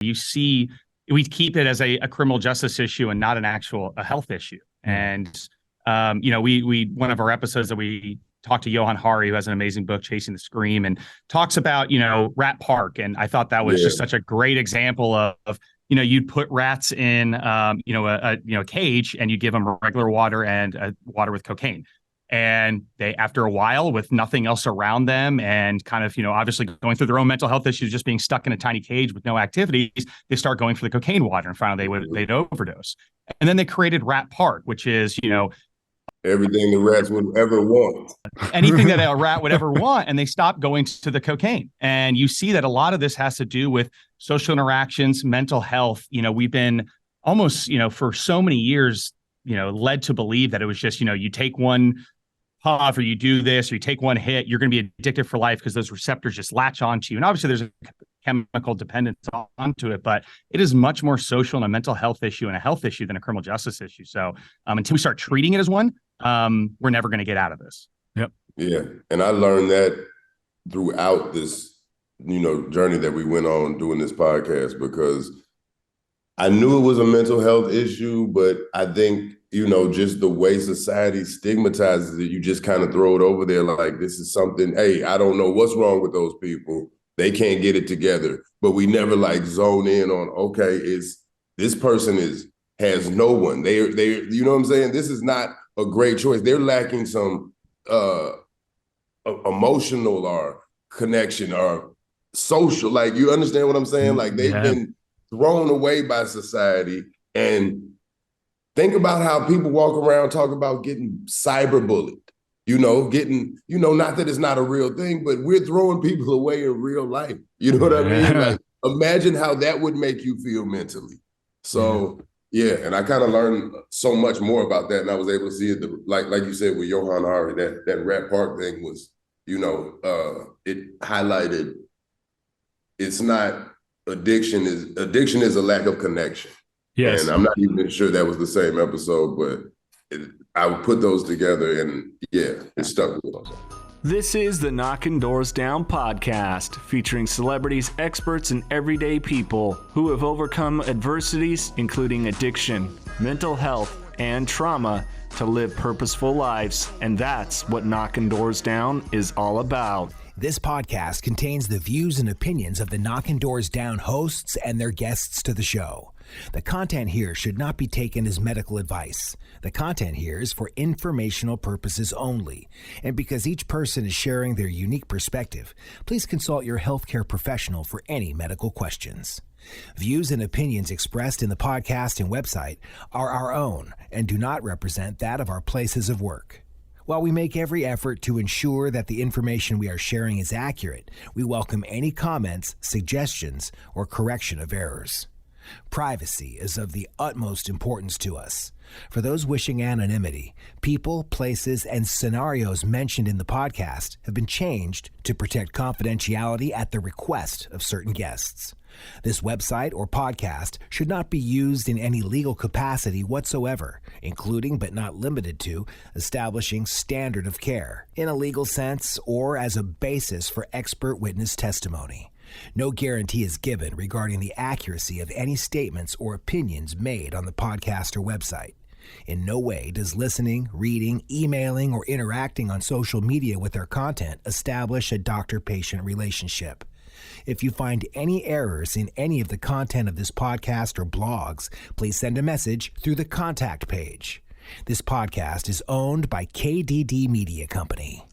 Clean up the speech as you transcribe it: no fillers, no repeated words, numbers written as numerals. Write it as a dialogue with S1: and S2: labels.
S1: you see, we keep it as a criminal justice issue and not an actual health issue. And, we one of our episodes that we talked to Johan Hari, who has an amazing book, Chasing the Scream, and talks about, Rat Park. And I thought that was just such a great example of you'd put rats in, a cage, and you give them regular water and water with cocaine. And they, after a while, with nothing else around them and kind of, obviously going through their own mental health issues, just being stuck in a tiny cage with no activities, they start going for the cocaine water, and finally they'd overdose. And then they created Rat Park, which is,
S2: everything the rats would ever want.
S1: Anything that a rat would ever want, and they stopped going to the cocaine. And you see that a lot of this has to do with social interactions, mental health. We've been almost, for so many years, led to believe that it was just, you take one puff or you do this or you take one hit, you're going to be addicted for life because those receptors just latch onto you. And obviously there's a chemical dependence onto it, but it is much more social and a mental health issue and a health issue than a criminal justice issue. So until we start treating it as one, we're never going to get out of this.
S3: Yep.
S2: Yeah. And I learned that throughout this, journey that we went on doing this podcast, because I knew it was a mental health issue, but I think, just the way society stigmatizes it, you just kind of throw it over there like this is something, hey, I don't know what's wrong with those people. They can't get it together. But we never zone in on, okay, this person has no one. They you know what I'm saying? This is not a great choice. They're lacking some emotional or connection or social. You understand what I'm saying? They've been thrown away by society. And think about how people walk around talk about getting cyberbullied, not that it's not a real thing, but we're throwing people away in real life. You know what I mean? Imagine how that would make you feel mentally. So, and I kind of learned so much more about that. And I was able to see it, like you said, with Johan Hari, that Rat Park thing was, it highlighted, it's not addiction is a lack of connection.
S3: Yes.
S2: And I'm not even sure that was the same episode, but I would put those together and it stuck with us.
S3: This is the Knocking Doors Down podcast, featuring celebrities, experts, and everyday people who have overcome adversities, including addiction, mental health, and trauma, to live purposeful lives. And that's what Knocking Doors Down is all about.
S4: This podcast contains the views and opinions of the Knocking Doors Down hosts and their guests to the show. The content here should not be taken as medical advice. The content here is for informational purposes only. And because each person is sharing their unique perspective, please consult your healthcare professional for any medical questions. Views and opinions expressed in the podcast and website are our own and do not represent that of our places of work. While we make every effort to ensure that the information we are sharing is accurate, we welcome any comments, suggestions, or correction of errors. Privacy is of the utmost importance to us. For those wishing anonymity, people, places, and scenarios mentioned in the podcast have been changed to protect confidentiality at the request of certain guests. This website or podcast should not be used in any legal capacity whatsoever, including but not limited to establishing standard of care in a legal sense or as a basis for expert witness testimony. No guarantee is given regarding the accuracy of any statements or opinions made on the podcast or website. In no way does listening, reading, emailing, or interacting on social media with our content establish a doctor-patient relationship. If you find any errors in any of the content of this podcast or blogs, please send a message through the contact page. This podcast is owned by KDD Media Company.